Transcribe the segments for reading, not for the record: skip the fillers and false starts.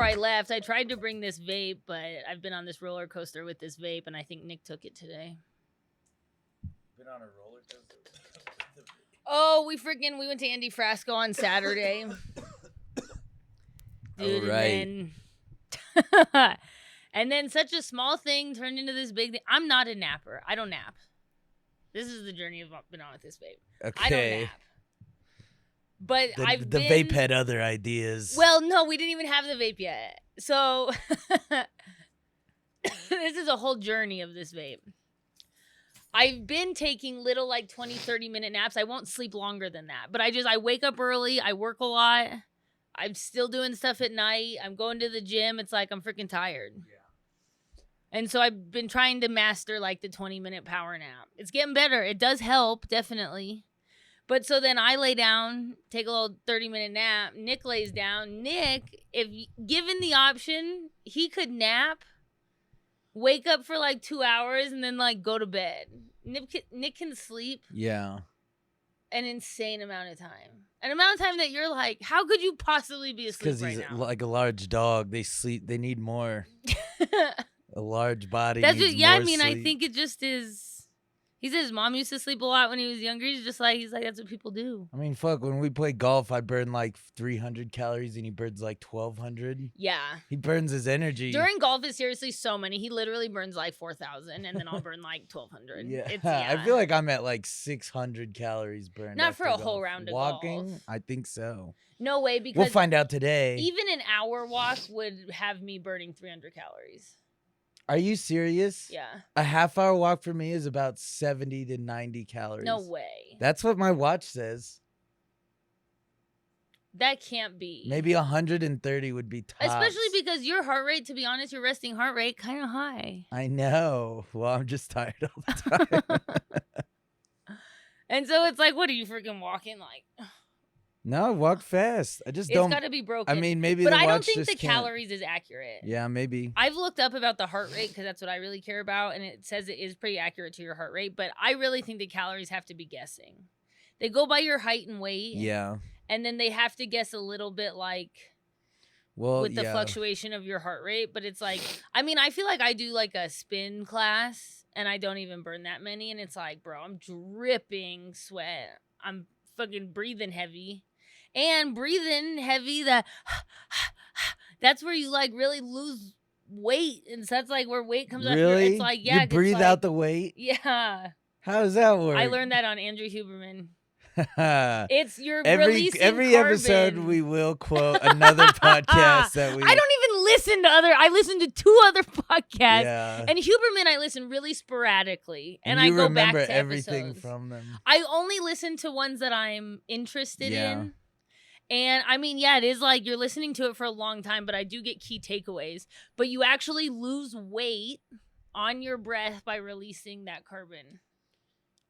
I left, I tried to bring this vape, but I've been on this roller coaster with this vape, and I think Nick took it today. Been on a roller coaster. Oh, we went to Andy Frasco on Saturday. Dude, right. and then such a small thing turned into this big thing. I'm not a napper. I don't nap. This is the journey I've been on with this vape. Okay. I don't nap. But the vape had other ideas. Well, no, we didn't even have the vape yet. So this is a whole journey of this vape. I've been taking little 20, 30-minute naps. I won't sleep longer than that. But I wake up early. I work a lot. I'm still doing stuff at night. I'm going to the gym. It's like I'm freaking tired. Yeah. And so I've been trying to master the 20-minute power nap. It's getting better. It does help, definitely. But so then I lay down, take a little 30-minute nap. Nick lays down. Nick, if given the option, he could nap, wake up for 2 hours, and then go to bed. Nick can sleep. Yeah. An insane amount of time. An amount of time that you're like, how could you possibly be asleep right now? Because he's like a large dog. They sleep. They need more. A large body. That's needs just, yeah, more I mean, sleep. I think it just is. He said his mom used to sleep a lot when he was younger. He's like, that's what people do. I mean, fuck, when we play golf, I burn 300 calories and he burns 1,200. Yeah. He burns his energy. During golf is seriously so many. He literally burns 4,000 and then I'll burn 1,200. Yeah. Yeah. I feel like I'm at 600 calories burned. Not for a golf. whole round of Walking, golf. I think so. No way, because we'll find out today. Even an hour walk would have me burning 300 calories. Are you serious? Yeah. A half-hour walk for me is about 70 to 90 calories. No way. That's what my watch says. That can't be. Maybe 130 would be tops. Especially because your heart rate, to be honest, your resting heart rate, kind of high. I know. Well, I'm just tired all the time. And so it's what are you freaking walking No, I walk fast. I just don't. It's got to be broken. I mean, maybe but the I don't watch think just the can't. calories is accurate. Yeah, maybe. I've looked up about the heart rate because that's what I really care about, and it says it is pretty accurate to your heart rate. But I really think the calories have to be guessing. They go by your height and weight. Yeah. And then they have to guess a little bit with the fluctuation of your heart rate. But it's I mean, I feel like I do a spin class and I don't even burn that many. And it's bro, I'm dripping sweat. I'm fucking breathing heavy. And breathing heavy, that's where you really lose weight. And so that's where weight comes out. Really? It's yeah. You breathe out the weight? Yeah. How does that work? I learned that on Andrew Huberman. It's releasing every carbon. Episode we will quote another podcast that we. I don't even listen to I listen to 2 other podcasts. Yeah. And Huberman I listen really sporadically, and I you go back remember to everything episodes. from them. I only listen to ones that I'm interested in. And I mean, yeah, it is you're listening to it for a long time, but I do get key takeaways. But you actually lose weight on your breath by releasing that carbon.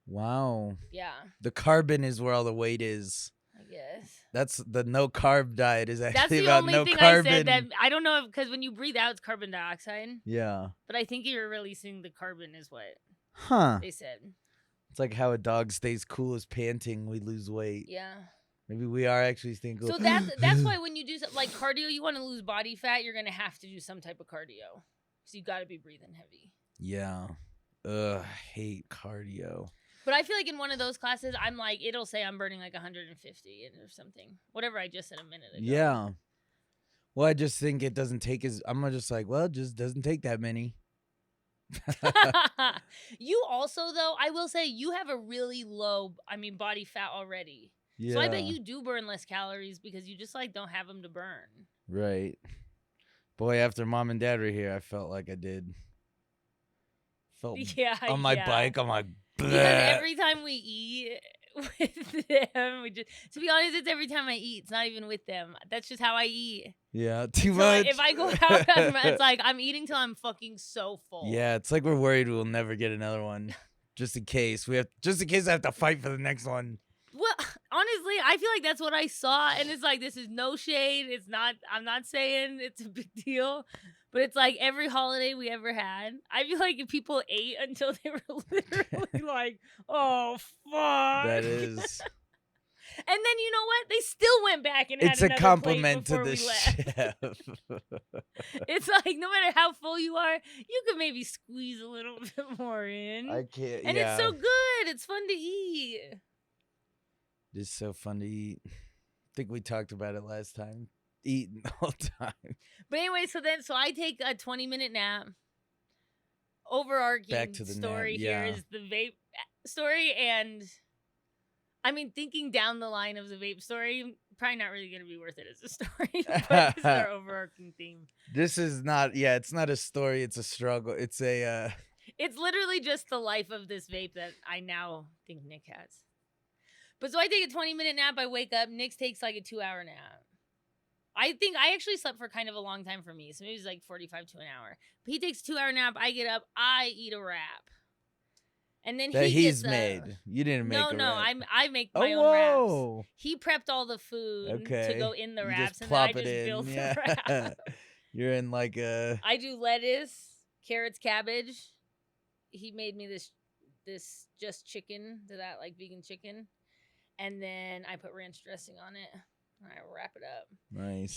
Wow. Yeah. The carbon is where all the weight is. I guess. That's the no carb diet is actually That's the about only no thing carbon. I said that I don't know because when you breathe out, it's carbon dioxide. Yeah. But I think you're releasing the carbon is what they said. It's like how a dog stays cool as panting, we lose weight. Yeah. Maybe we are actually staying cool. So that's why when you do something cardio, you want to lose body fat, you're going to have to do some type of cardio. So you got to be breathing heavy. Yeah. Ugh, I hate cardio. But I feel in one of those classes, I'm it'll say I'm burning 150 or something. Whatever I just said a minute ago. Yeah. Well, I just think it doesn't take I'm just well, it just doesn't take that many. You also, though, I will say you have a really low, body fat already. Yeah. So I bet you do burn less calories because you just don't have them to burn. Right. Boy, after mom and dad were here, I felt like I did. Felt on my bike, I'm like, bleh. Because every time we eat with them, to be honest, it's every time I eat. It's not even with them. That's just how I eat. Yeah, too So much. if I go out, it's I'm eating till I'm fucking so full. Yeah, it's we're worried we'll never get another one. Just in case. I have to fight for the next one. Well, honestly, I feel that's what I saw, and it's this is no shade. It's not. I'm not saying it's a big deal, but it's every holiday we ever had. I feel if people ate until they were literally oh fuck. That is. And then you know what? They still went back and It's had a another compliment plate to before the we left. chef. It's like no matter how full you are, you could maybe squeeze a little bit more in. I can't. And yeah, it's so good. It's fun to eat. it's so fun to eat. I think we talked about it last time. Eating the whole time. But anyway, so I take a 20-minute nap. Overarching Back to the story nap, here yeah. is the vape story, and I mean, thinking down the line of the vape story, probably not really going to be worth it as a story, but it's our overarching theme. This is not, yeah, it's not a story. It's a struggle. It's a, It's literally just the life of this vape that I now think Nick has. But so I take a 20-minute nap. I wake up. Nick takes like a 2-hour nap. I think I actually slept for kind of a long time for me. So maybe it's like 45 to an hour. But he takes a 2-hour nap. I get up. I eat a wrap. And then that he he's gets made. You didn't make a No, wrap. I make my own whoa. wraps. He prepped all the food to Okay. go in the You wraps, just and then I plop it just in. build Yeah. the wrap. You're in like a. I do lettuce, carrots, cabbage. He made me this just chicken, that like vegan chicken, and then I put ranch dressing on it. And I wrap it up. Nice.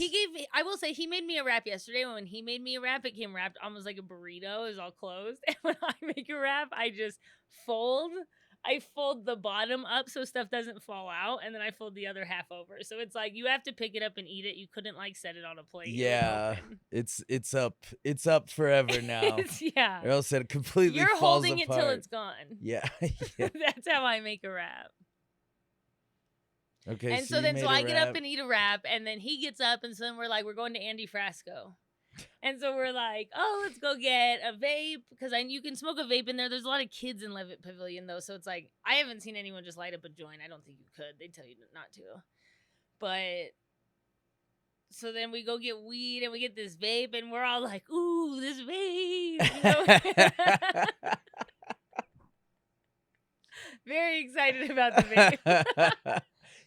I will say, he made me a wrap yesterday. When he made me a wrap, it came wrapped almost like a burrito. It was all closed. And when I make a wrap, I just fold the bottom up so stuff doesn't fall out, and then I fold the other half over. So it's like you have to pick it up and eat it. You couldn't like set it on a plate. Yeah, it's up forever now. Yeah. Or else it completely You're falls holding apart. it till it's gone. Yeah. Yeah. That's how I make a wrap. Okay. And so I get up and eat a wrap, and then he gets up, and so then we're like, we're going to Andy Frasco. And so we're like, oh, let's go get a vape, because you can smoke a vape in there. There's a lot of kids in Levitt Pavilion, though, so it's like, I haven't seen anyone just light up a joint. I don't think you could. They tell you not to. But so then we go get weed, and we get this vape, and we're all like, ooh, this vape. You know? Very excited about the vape.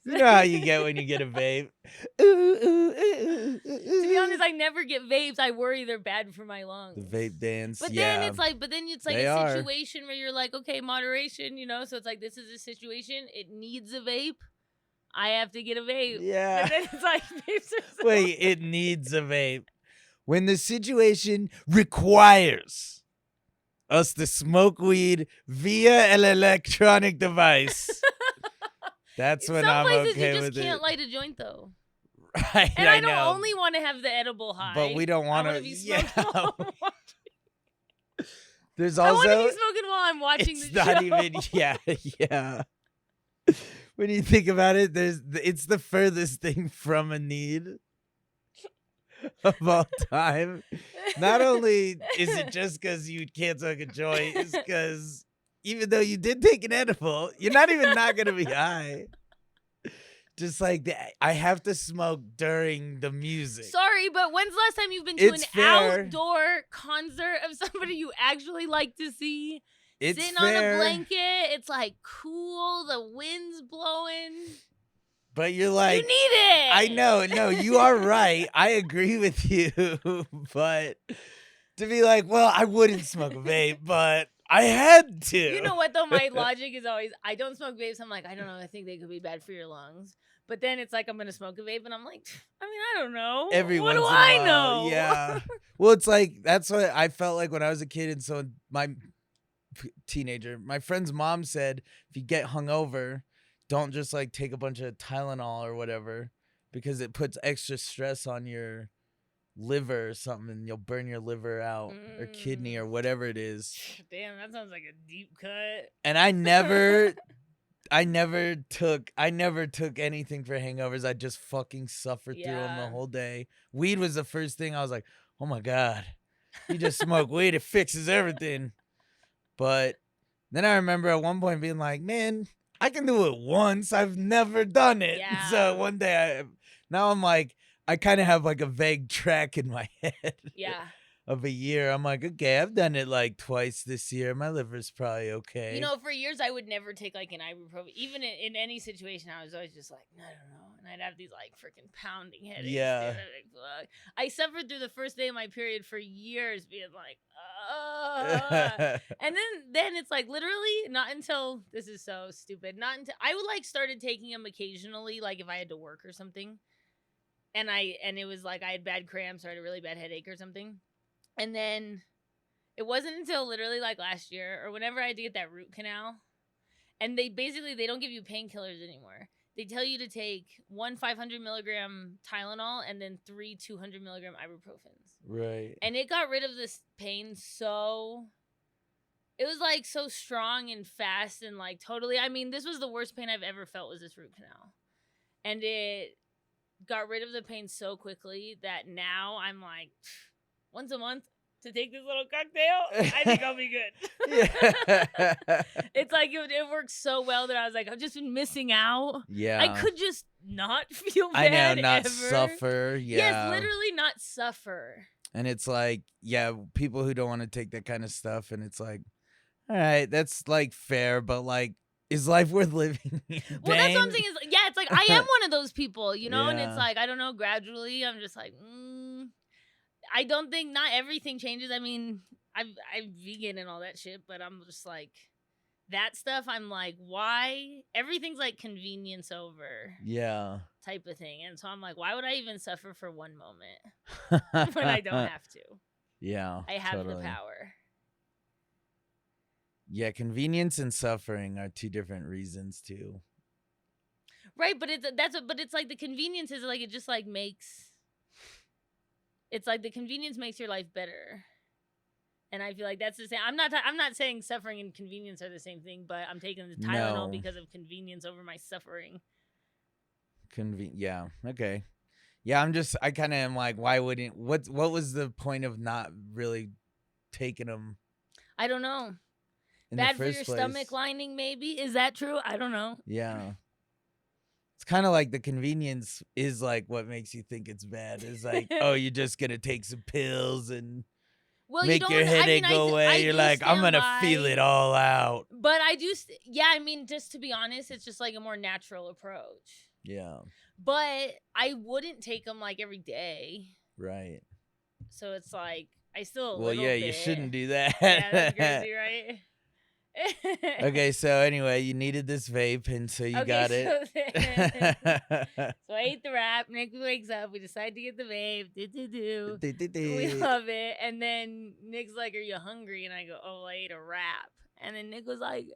You know how you get when you get a vape. To be honest, I never get vapes. I worry they're bad for my lungs. The vape dance. But yeah. then it's like They a are. situation where you're like, okay, moderation, you know? So it's like, this is a situation. It needs a vape. I have to get a vape. Yeah. And then it's like, vapes are so Wait, it needs a vape. When the situation requires us to smoke weed via an electronic device. That's when I'm places okay you with just can't it. light a joint, though. Right, And I don't know. only want to have the edible high. But we don't want I to. be Yeah. smoking while I'm watching- There's I want to also. be smoking while I'm watching It's the not show. even. Yeah, yeah. When you think about it, it's the furthest thing from a need of all time. Not only is it just because you can't smoke a joint, it's because even though you did take an edible, you're not even not gonna be high. Just like I have to smoke during the music. Sorry, but when's the last time you've been to It's an fair. outdoor concert of somebody you actually like to see? It's Sitting fair, on a blanket, it's like cool, the wind's blowing. but you're like, you need it. I know, no, you are right. I agree with you, but to be like, well, I wouldn't smoke a vape, but I had to. You know what though? My logic is always, I don't smoke vapes. I'm like, I don't know. I think they could be bad for your lungs. But then it's like, I'm gonna smoke a vape, and I'm like, I mean, I don't know. Every what once do in a I while, know? Yeah. Well, it's like that's what I felt like when I was a kid, and so my teenager, my friend's mom said, if you get hungover, don't just like take a bunch of Tylenol or whatever, because it puts extra stress on your liver or something, and you'll burn your liver out or kidney or whatever it is. Damn, that sounds like a deep cut. And I never took anything for hangovers. I just fucking suffered through them the Yeah. whole day. Weed was the first thing I was like, oh my God, you just smoke weed, it fixes everything. But then I remember at one point being like, man, I can do it once. I've never done it. Yeah. So one day now I'm like, I kind of have like a vague track in my head. Yeah. Of a year. I'm like, okay, I've done it like twice this year. My liver's probably okay. You know, for years I would never take like an ibuprofen. Even in any situation, I was always just like, I don't know. And I'd have these like freaking pounding headaches. Yeah. dude. Like, fuck. I suffered through the first day of my period for years, being like, And then it's like literally not until this is so stupid. Not until I would like started taking them occasionally, like if I had to work or something. And it was like I had bad cramps or I had a really bad headache or something. And then it wasn't until literally like last year or whenever I had to get that root canal. And they don't give you painkillers anymore. They tell you to take 1 500 milligram Tylenol and then 3 200 milligram ibuprofens. Right. And it got rid of this pain so... It was like so strong and fast and like totally... I mean, this was the worst pain I've ever felt was this root canal. And it got rid of the pain so quickly that now I'm like, once a month to take this little cocktail, I think I'll be good. Yeah. It's like it works so well that I was like, I've just been missing out. Yeah. I could just not feel I bad know, not ever. suffer. Yeah. Yes, literally not suffer. And it's like, yeah, people who don't want to take that kind of stuff, and it's like, all right, that's like fair, but like, is life worth living? Well, that's what I'm saying. Is yeah, it's like I am one of those people, you know, and Yeah. it's like I don't know. Gradually, I'm just like, I don't think not everything changes. I mean, I'm vegan and all that shit, but I'm just like that stuff. I'm like, why? Everything's like convenience over Yeah. type of thing, and so I'm like, why would I even suffer for one moment when I don't have to? Yeah. I have totally. the power. Yeah, convenience and suffering are two different reasons too. Right, but it's like the convenience is like it just like makes it's like the convenience makes your life better. And I feel like that's the same. I'm not saying suffering and convenience are the same thing, but I'm taking the Tylenol No. because of convenience over my suffering. Yeah. Okay. Yeah, I kind of am like, why wouldn't? What was the point of not really taking them? I don't know. In Bad the for first your place? stomach lining, maybe. Is that true? I don't know. Yeah. It's kind of like the convenience is like what makes you think it's bad. It's like, oh, you're just gonna take some pills and Well, make your headache go away. You're like, I'm gonna feel it all out. But I do, I mean, just to be honest, it's just like a more natural approach. Yeah. But I wouldn't take them like every day. Right. So it's like, I still Well, yeah, you bit. shouldn't do that. Yeah, that's crazy, right? Okay, so anyway, you needed this vape, and so you got it. So I ate the wrap. Nick wakes up. We decide to get the vape. We love it. And then Nick's like, "Are you hungry?" And I go, "Oh, I ate a wrap." And then Nick was like,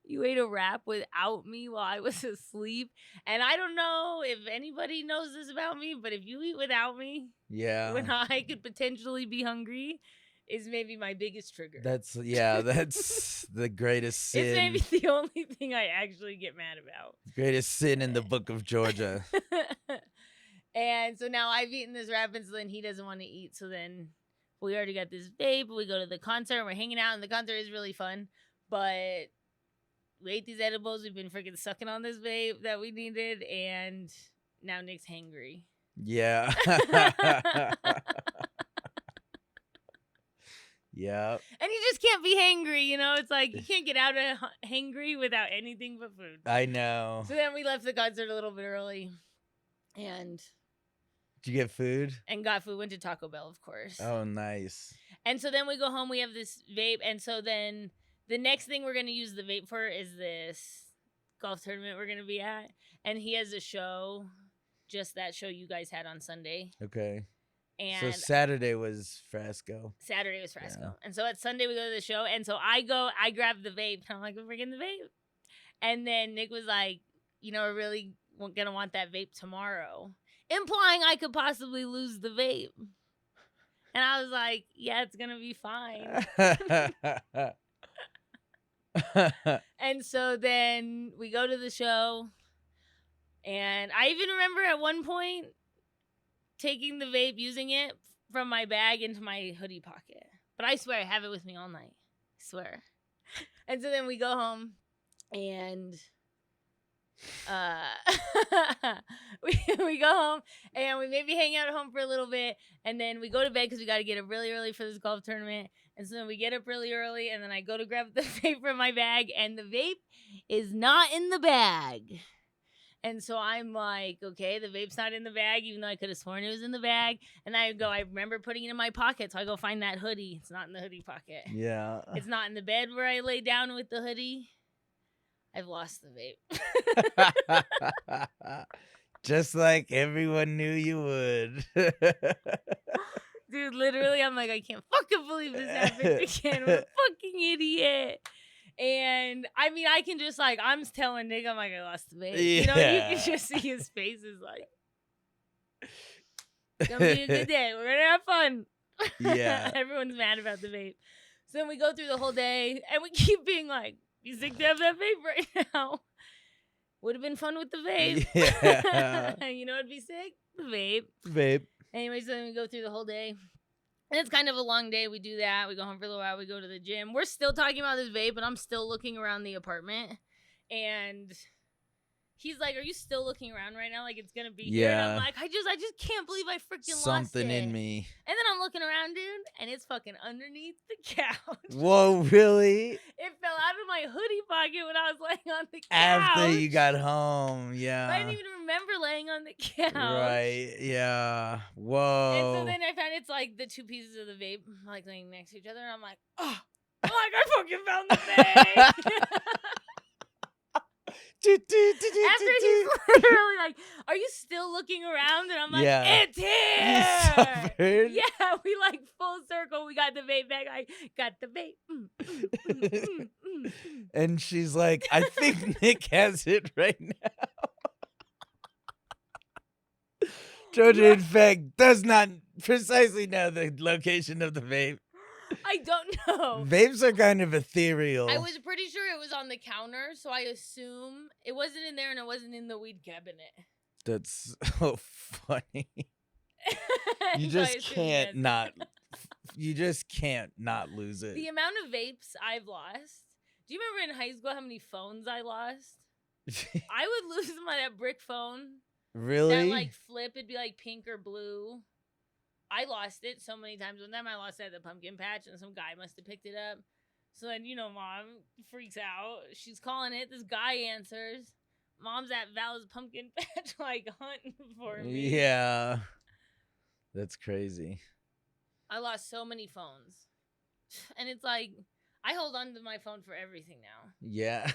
"You ate a wrap without me while I was asleep?" And I don't know if anybody knows this about me, but if you eat without me, Yeah. when I could potentially be hungry, is maybe my biggest trigger. That's the greatest sin. It's maybe the only thing I actually get mad about. Greatest sin in the book of Georgia. And so now I've eaten this wrap, and so then he doesn't want to eat. So then we already got this vape. We go to the concert. We're hanging out, and the concert is really fun. But we ate these edibles. We've been freaking sucking on this vape that we needed, and now Nick's hangry. Yeah. Yeah. And you just can't be hangry, you know? It's like you can't get out of hangry without anything but food. I know. So then we left the concert a little bit early and Did you get food? got food. Went to Taco Bell, of course. Oh, nice. And so then we go home. We have this vape. And so then the next thing we're going to use the vape for is this golf tournament we're going to be at. And he has a show, just that show you guys had on Sunday. Okay. And so Saturday was Frasco. Saturday was Frasco. Yeah. And so at Sunday we go to the show. And so I grab the vape. And I'm like, we're getting the vape. And then Nick was like, you know, we're really going to want that vape tomorrow. Implying I could possibly lose the vape. And I was like, yeah, it's going to be fine. And so then we go to the show. And I even remember at one point taking the vape, using it from my bag into my hoodie pocket. But I swear I have it with me all night. I swear. And so then we go home and we go home and we maybe hang out at home for a little bit, and then we go to bed because we got to get up really early for this golf tournament. And so then we get up really early, and then I go to grab the vape from my bag, and the vape is not in the bag. And so I'm like, okay, the vape's not in the bag, even though I could have sworn it was in the bag. And I remember putting it in my pocket. So I go find that hoodie. It's not in the hoodie pocket. Yeah. It's not in the bed where I lay down with the hoodie. I've lost the vape. Just like everyone knew you would. Dude, literally, I'm like, I can't fucking believe this happened again. I'm a fucking idiot. And I mean, I can just like, I'm telling Nick, I'm like, I lost the vape. You know, you can just see his face is like, it's gonna be a good day. We're gonna have fun. Yeah. Everyone's mad about the vape. So then we go through the whole day and we keep being like, you sick to have that vape right now? Would have been fun with the vape. Yeah. You know what'd be sick? The vape. Vape. Anyway, so then we go through the whole day. And it's kind of a long day. We do that. We go home for a little while. We go to the gym. We're still talking about this vape, and I'm still looking around the apartment. And he's like, are you still looking around right now? Like it's going to be here? And I'm Yeah. like, I just can't believe I freaking lost it. Something in me. And then I'm looking around, dude, and it's fucking underneath the couch. Whoa, really? It fell out of my hoodie pocket when I was laying on the couch. After you got home, I yeah. didn't even remember laying on the couch. Right, yeah. And Whoa. so then I found it's like the two pieces of the vape like laying next to each other. And I'm like, oh, I fucking found the vape. After he's literally like, are you still looking around? And I'm like, Yeah. it's You here. suffered. Yeah, we like full circle. We got the vape back. I got the vape. And she's like, I think Nick has it right now. Georgia, in fact, does not precisely know the location of the vape. I don't know. Vapes are kind of ethereal. I was pretty sure it was on the counter, so I assume it wasn't in there and it wasn't in the weed cabinet. That's so funny. You So I just assume can't yes. not. You just can't not lose it. The amount of vapes I've lost. Do you remember in high school how many phones I lost? I would lose that brick phone. Really? That like flip, it'd be like pink or blue. I lost it so many times. One time I lost it at the pumpkin patch and some guy must have picked it up. So then, you know, mom freaks out. She's calling it. This guy answers. Mom's at Val's pumpkin patch like hunting for me. Yeah. That's crazy. I lost so many phones. And it's like, I hold on to my phone for everything now. Yeah.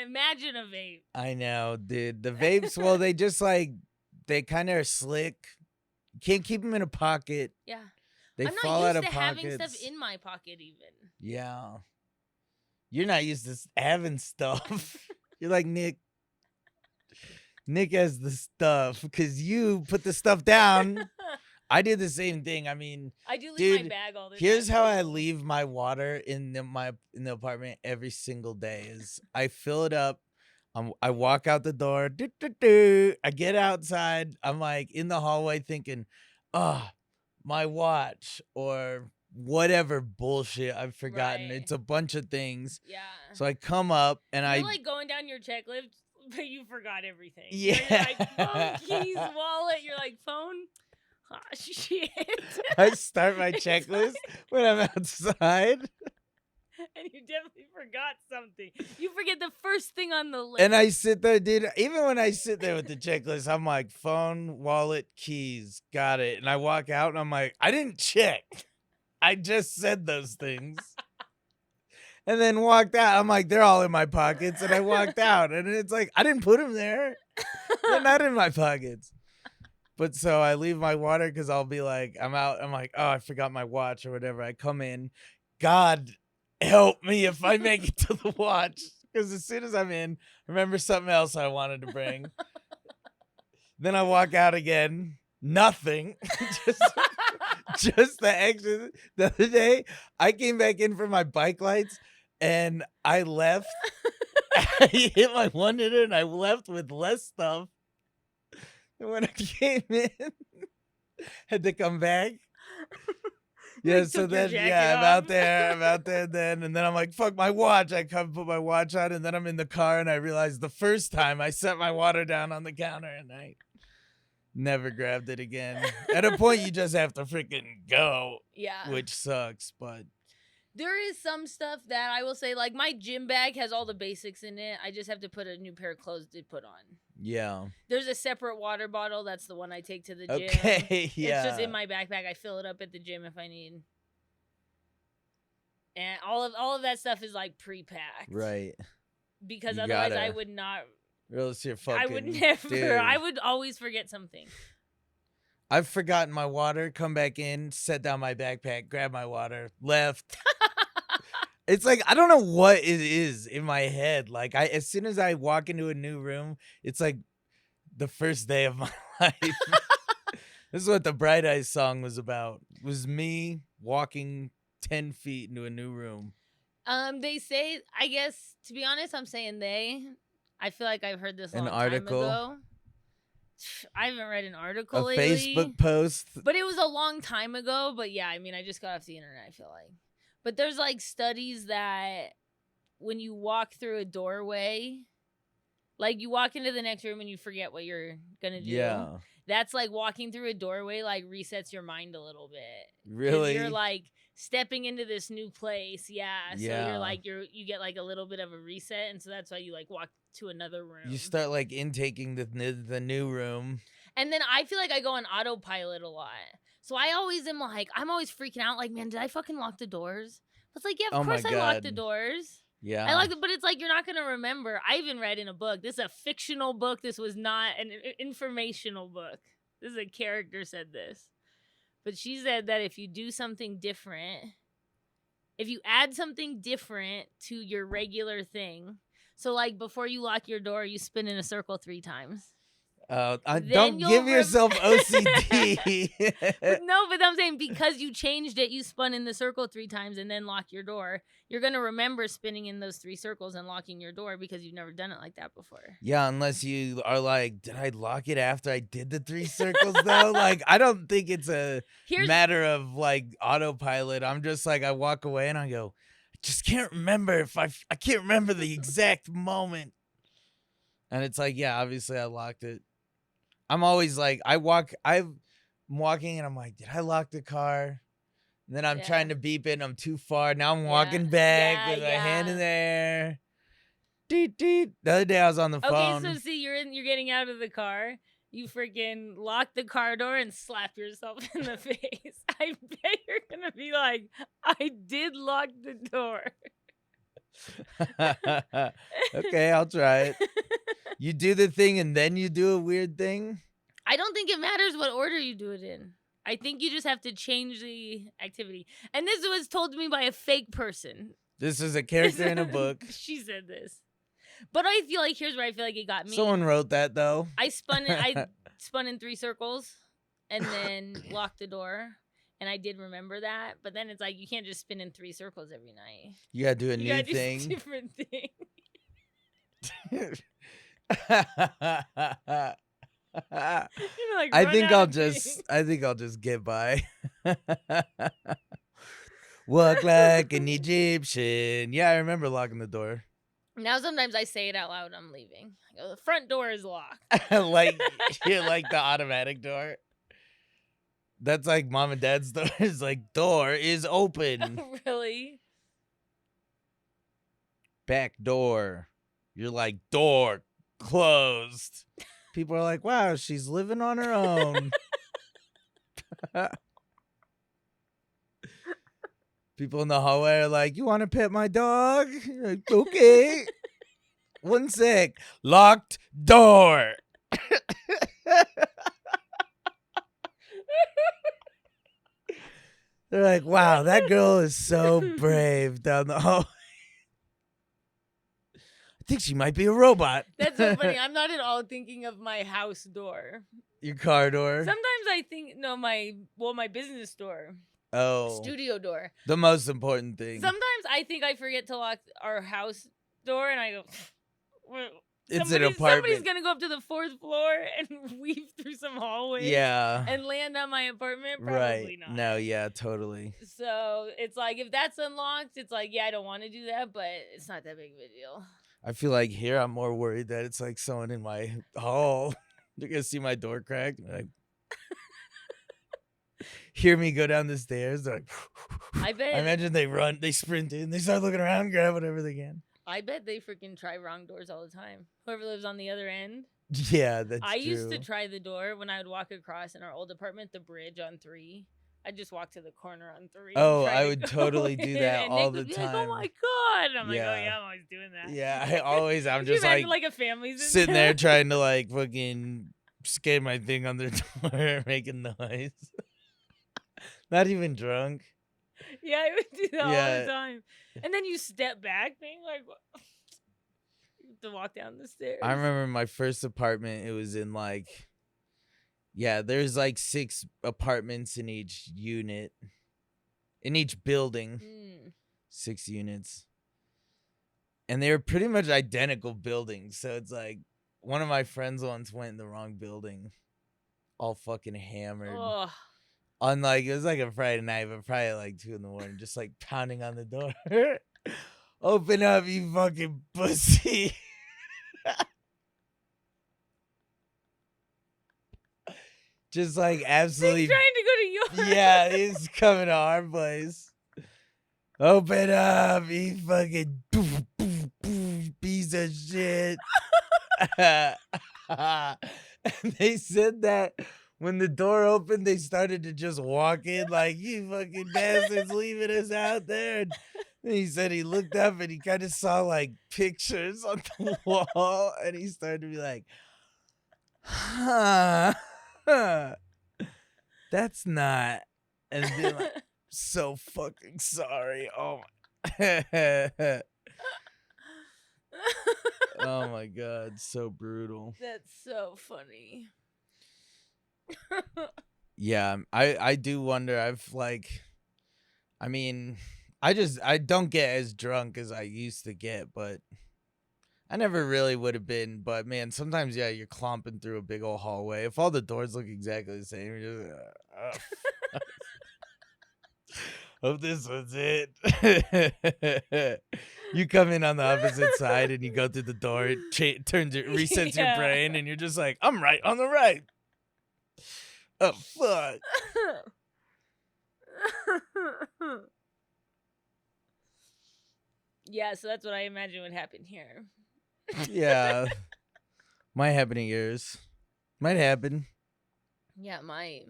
Imagine a vape. I know, dude. The vapes, well, they just like, they kind of are slick. You can't keep them in a pocket. Yeah. They I'm fall not out used of to pockets. having stuff in my pocket even. Yeah. You're not used to having stuff. You're like Nick. Nick has the stuff because you put the stuff down. I did the same thing. I mean, I do leave dude, my bag all the time. here's how I leave my water in the apartment every single day is I fill it up. I walk out the door. I get outside. I'm like in the hallway thinking, oh, my watch or whatever bullshit I've forgotten. Right. It's a bunch of things. Yeah. So I come up and You're I like going down your checklist, but you forgot everything. Yeah. You're like, phone, keys, wallet. You're like, phone? Ah, shit. I start my checklist when I'm outside. And you definitely forgot something. You forget the first thing on the list. And I sit there, dude. Even when I sit there with the checklist, I'm like, phone, wallet, keys, got it. And I walk out and I'm like, I didn't check. I just said those things. And then walked out. I'm like, they're all in my pockets. And I walked out. And it's like, I didn't put them there. They're not in my pockets. But so I leave my water because I'll be like, I'm out. I'm like, oh, I forgot my watch or whatever. I come in. God help me if I make it to the watch. Because as soon as I'm in, I remember something else I wanted to bring. Then I walk out again. Nothing. just the extra. The other day, I came back in for my bike lights and I left. I hit my one hitter and I left with less stuff. And when I came in, had to come back. Yeah, Like, so took your then jacket I'm off. out there then, and then I'm like, fuck my watch. I come put my watch on, and then I'm in the car, and I realized the first time I set my water down on the counter, and I never grabbed it again. At a point, you just have to freaking go, Yeah. which sucks, but There is some stuff that I will say, like my gym bag has all the basics in it. I just have to put a new pair of clothes to put on. Yeah. There's a separate water bottle. That's the one I take to the gym. Okay. Yeah. It's just in my backpack. I fill it up at the gym if I need. And all of that stuff is like pre-packed. Right. Because You otherwise gotta. I would not. Realize you're fucking. I would never. Dude. I would always forget something. I've forgotten my water. Come back in. Set down my backpack. Grab my water. Left. It's like I don't know what it is in my head. Like as soon as I walk into a new room, it's like the first day of my life. This is what the Bright Eyes song was about. It was me walking 10 feet into a new room. They say, I guess, to be honest, I'm saying they. I feel like I've heard this An long article? time ago. I haven't read an A article lately. Facebook post. But it was a long time ago. But yeah, I mean, I just got off the internet, I feel like. But there's like studies that when you walk through a doorway, like you walk into the next room and you forget what you're going to do. Yeah. That's like walking through a doorway, like resets your mind a little bit. 'Cause Really? You're like stepping into this new place. Yeah. So Yeah. you're like, you get like a little bit of a reset. And so that's why you like walk to another room. You start like intaking the new room. And then I feel like I go on autopilot a lot. So I always am like, I'm always freaking out. Like, man, did I fucking lock the doors? It's like, yeah, Oh of my course I locked the God. doors. Yeah. I like it, but it's like you're not gonna remember. I even read in a book. This is a fictional book. This was not an informational book. This is a character said this, but she said that if you do something different, if you add something different to your regular thing, so like before you lock your door, you spin in a circle 3 times. Then Don't you'll give yourself OCD. But no, but I'm saying because you changed it, you spun in the circle 3 times and then lock your door. You're gonna remember spinning in those 3 circles and locking your door because you've never done it like that before. Yeah, unless you are like, did I lock it after I did the 3 circles though? Like, I don't think it's a Here's matter of like autopilot. I'm just like, I walk away and I go, I just can't remember if I can't remember the exact moment. And it's like, yeah, obviously I locked it. I'm always like, I'm walking and I'm like, did I lock the car? And then I'm trying to beep it and I'm too far. Now I'm walking back with my hand in there. Deet, deet. The other day I was on the phone. Okay, so see, you're getting out of the car. You freaking lock the car door and slap yourself in the face. I bet you're gonna be like, I did lock the door. Okay, I'll try it. You do the thing and then you do a weird thing? I don't think it matters what order you do it in. I think you just have to change the activity. And this was told to me by a fake person. This is a character in a book. She said this. But I feel like here's where I feel like it got me. Someone wrote that though. I spun in 3 circles and then locked the door. And I did remember that. But then it's like you can't just spin in 3 circles every night. You gotta do a You new gotta do thing. different thing. You're like, I run think out I'll of just things. get by. Walk like an Egyptian. Yeah, I remember locking the door. Now sometimes I say it out loud. I'm leaving. I go, the front door is locked. Like you're like the automatic door. That's like mom and dad's door. It's like door is open. Really? Back door. You're like door closed. People are like, wow, she's living on her own. People in the hallway are like, you want to pet my dog? You're like, okay. One sec. Locked door. They're like, wow, that girl is so brave down the hallway. I think she might be a robot. That's so funny. I'm not at all thinking of my house door. Your car door. Sometimes I think my business door, Oh, studio door. the most important thing. Sometimes I think I forget to lock our house door, and I go, well, It's an somebody's apartment. gonna go up to the 4th floor and weave through some hallways. Yeah. And land on my apartment. Probably Right. not. No, yeah, totally. So it's like if that's unlocked, it's like I don't want to do that, but it's not that big of a deal. I feel like here I'm more worried that it's like someone in my hall. They're gonna see my door cracked. Like, hear me go down the stairs. They're like, I bet. I imagine they run, they sprint in, they start looking around, grab whatever they can. I bet they freaking try wrong doors all the time. Whoever lives on the other end. Yeah, that's I true. used to try the door when I would walk across in our old apartment, the bridge on 3. I'd just walk to the corner on 3. and Oh, try I to would go totally do in, that and all Nick the would be like, oh my time. god! And I'm like, oh Yeah. yeah, I'm always doing that. Yeah, I'm Could you just imagine, like a family's in sitting there there trying to like fucking skate my thing on their door, making noise. Not even drunk. Yeah, I would do that all Yeah. the time. And then you step back, being like, you have to walk down the stairs. I remember my first apartment, it was in like, yeah, there's like 6 apartments in each unit, in each building, Mm. 6 units. And they were pretty much identical buildings. So it's like, one of my friends once went in the wrong building, all fucking hammered. Oh, On like, it was like a Friday night, but probably like 2 a.m, just like pounding on the door. Open up, you fucking pussy. Just like he's absolutely, trying to go to yours. yeah, he's coming to our place. Open up, you fucking piece of shit. And they said that when the door opened, they started to just walk in like, you fucking bastards leaving us out there. And he said he looked up and he kind of saw like pictures on the wall and he started to be like, huh, that's not. And then like, so fucking sorry. Oh my. Oh my god, so brutal. That's so funny. Yeah, I do wonder. I've like, I mean, I don't get as drunk as I used to get, but I never really would have been. But man, sometimes yeah, you're clomping through a big old hallway. If all the doors look exactly the same, you're just hope this was it. You come in on the opposite side and you go through the door, it resets your Yeah. brain, and you're just like, I'm right on the right. Oh fuck. Yeah, so that's what I imagine would happen here. Yeah. Might happen in yours. Might happen. Yeah, my.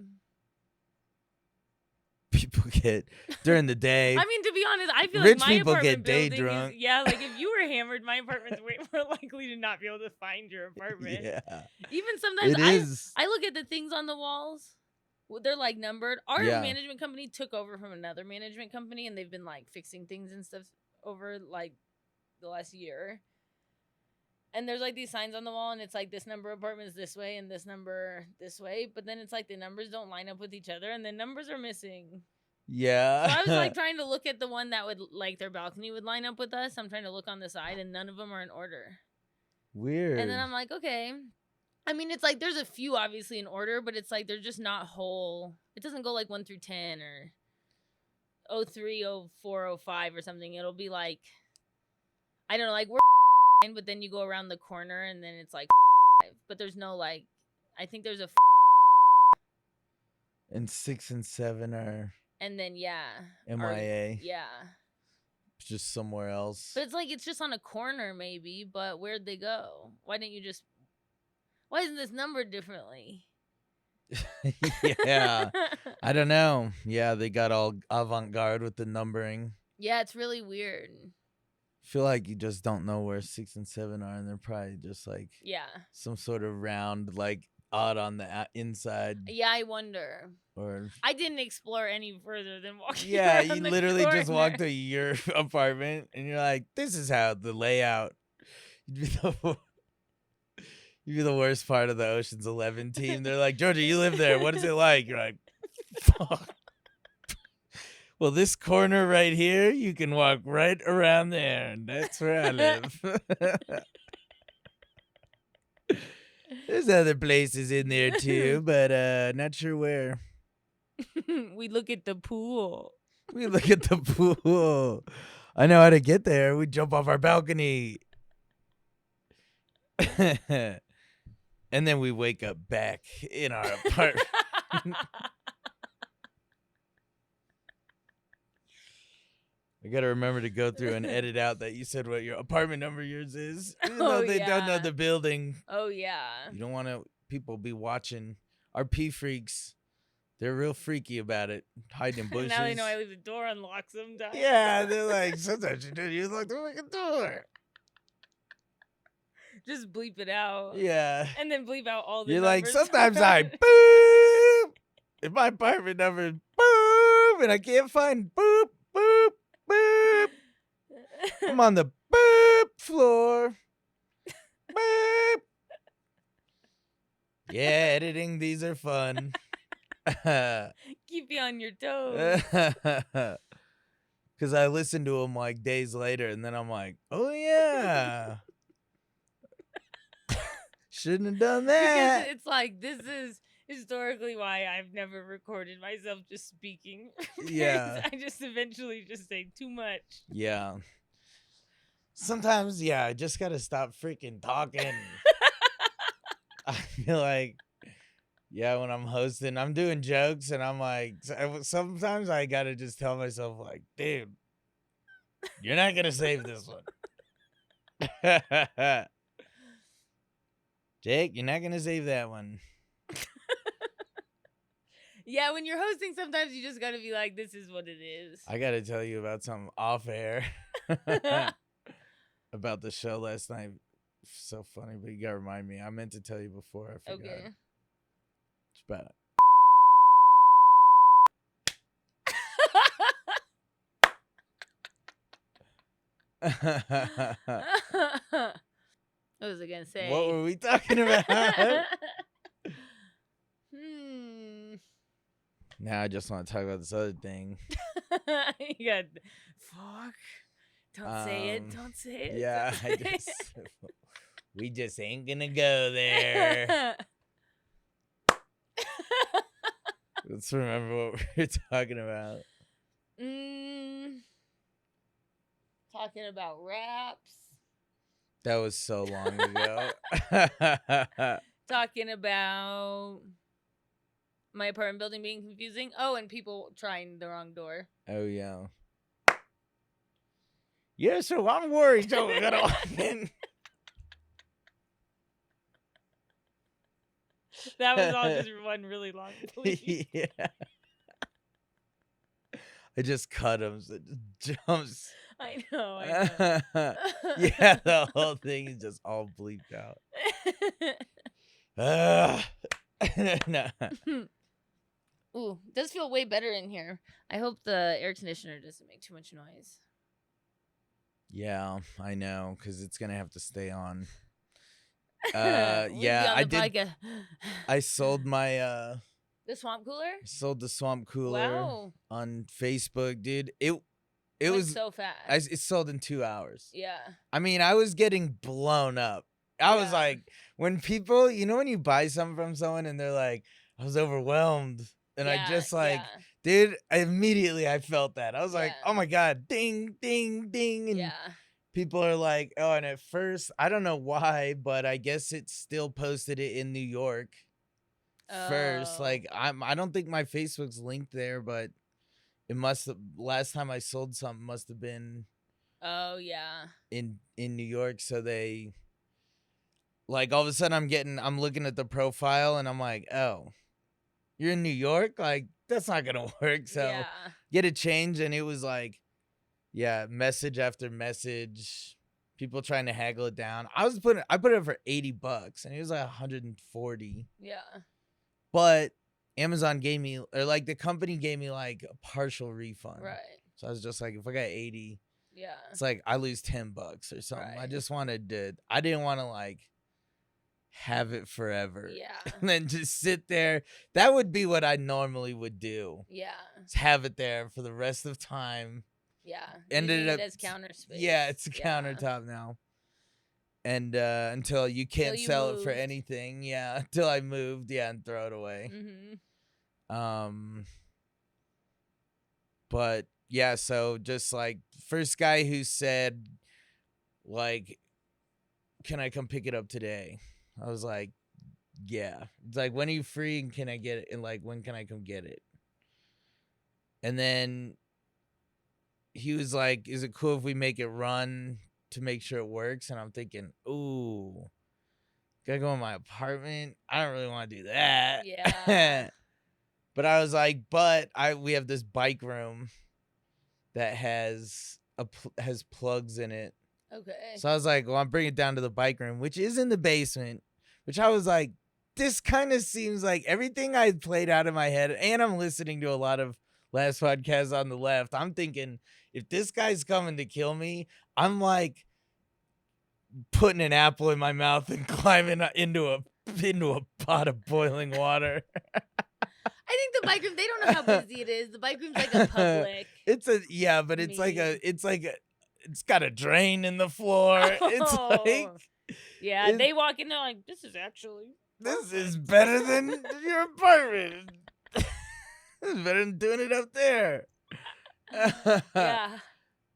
People get during the day. I mean, to be honest, I feel Rich like my people get apartment day building drunk. Is, yeah, like if you were hammered, my apartment's way more likely to not be able to find your apartment. Yeah. Even sometimes It is. I look at the things on the walls. They're like numbered. Our Yeah. management company took over from another management company, and they've been like fixing things and stuff over like the last year. And there's like these signs on the wall, and it's like this number of apartments this way and this number this way. But then it's like the numbers don't line up with each other, and the numbers are missing. Yeah. So I was like trying to look at the one that would like their balcony would line up with us. I'm trying to look on the side, and none of them are in order. Weird. And then I'm like, okay. I mean, it's like there's a few obviously in order, but it's like they're just not whole. It doesn't go like 1 through 10 or 03, 04, 05 or something. It'll be like, I don't know, like we're but then you go around the corner and then it's like 5. But there's no like, I think there's a and 6 and 7 are and then yeah. MIA. Yeah. Just somewhere else. But it's like it's just on a corner maybe, but where'd they go? Why isn't this numbered differently? Yeah. I don't know. Yeah, they got all avant-garde with the numbering. Yeah, it's really weird. Feel like you just don't know where 6 and 7 are, and they're probably just like Yeah. some sort of round, like odd on the inside, Yeah, I wonder. or I didn't explore any further than walking. yeah, around you the literally just corner. walk to your apartment, and you're like, "This is how the layout." You'd be the worst part of the Ocean's 11 team. They're like, "Georgia, you live there. What is it like?" You're like, "Fuck." Well, this corner right here, you can walk right around there, and that's where I live. There's other places in there too, but not sure where. We look at the pool. We look at the pool. I know how to get there. We jump off our balcony. And then we wake up back in our apartment. I gotta remember to go through and edit out that you said what your apartment number yours is, even Oh, though they don't know yeah. the building. Oh yeah. You don't want to people be watching. Our P freaks, they're real freaky about it, hiding in bushes. Now they know I leave the door unlocked sometimes. Yeah, they're like, sometimes you lock the fucking door. Just bleep it out. Yeah. And then bleep out all the You're like, numbers. sometimes I boop. And my apartment number is boop. And I can't find boop, boop, boop. I'm on the boop floor. Boop. Yeah, editing, these are fun. Keep you on your toes. Because I listen to them like days later, and then I'm like, oh, yeah. Shouldn't have done that. Because it's like, this is historically why I've never recorded myself just speaking. Yeah. I just eventually just say too much. Yeah. Sometimes, yeah, I just gotta stop freaking talking. I feel like, yeah, when I'm hosting, I'm doing jokes, and I'm like, sometimes I gotta just tell myself, like, dude, you're not gonna save this one. Jake, you're not gonna save that one. Yeah, when you're hosting, sometimes you just gotta be like, this is what it is. I gotta tell you about something off air about the show last night. So funny, but you gotta remind me. I meant to tell you before. I forgot. Okay. It's about What was I gonna say? What were we talking about? Now I just want to talk about this other thing. You got fuck. Don't say it. Don't say it. Yeah, Don't say it. we just ain't gonna go there. Let's remember what we were talking about. Talking about raps. That was so long ago. Talking about my apartment building being confusing. Oh, and people trying the wrong door. Oh yeah. Yeah, so I'm worried. So we gotta walk in. That was all just one really long bleep. Yeah. I just cut him so it just jumps. I know. I know. Yeah, the whole thing is just all bleeped out. No. Ooh, it does feel way better in here. I hope the air conditioner doesn't make too much noise. Yeah, I know, because it's gonna have to stay on. We'll be Yeah, on I the did. podcast. I sold my The swamp cooler. sold the swamp cooler Wow, on Facebook, dude. It went was so fast. it sold in 2 hours. Yeah. I mean, I was getting blown up. I was Yeah. like, when people, when you buy something from someone and they're like, I was overwhelmed. And I Yeah, just like, yeah, dude, immediately I felt that. I was like, Yeah. oh my God, ding, ding, ding. And yeah. people are like, oh, and at first, I don't know why, but I guess it still posted it in New York first. Oh. Like, I don't think my Facebook's linked there, but it must have, last time I sold something must have been Oh yeah. in New York. So they, like, all of a sudden I'm looking at the profile and I'm like, oh, you're in New York? Like, that's not gonna work. So Yeah. get a change. And it was like, yeah, message after message, people trying to haggle it down. I put it for $80 and it was like 140. Yeah. But Amazon gave me, or like the company gave me like a partial refund. Right. So I was just like, if I got 80, Yeah. it's like I lose $10 or something. I Right. just I didn't want to like have it forever. Yeah. And then just sit there. That would be what I normally would do. Yeah. Just have it there for the rest of time. Yeah. Ended Using up- it as counter space. Yeah, it's a Yeah. countertop now. And until you can't you sell it for moved. anything. Yeah. Until I moved, yeah, and throw it away. Mm-hmm. But yeah, so just like first guy who said, like, can I come pick it up today? I was like, yeah. It's like, when are you free and can I get it? And like, when can I come get it? And then he was like, "Is it cool if we make it run to make sure it works?" And I'm thinking, "Ooh, gotta go in my apartment. I don't really want to do that." Yeah. But I was like, we have this bike room that has has plugs in it. Okay. So I was like, well, I'm bringing it down to the bike room, which is in the basement, which I was like, this kind of seems like everything I played out in my head. And I'm listening to a lot of last podcasts on the left. I'm thinking, if this guy's coming to kill me, I'm like putting an apple in my mouth and climbing into a pot of boiling water. I think the bike room, they don't know how busy it is. The bike room's like a public. But it's got a drain in the floor. It's like, yeah, they walk in there like, this is better than your apartment. This is better than doing it up there. Yeah.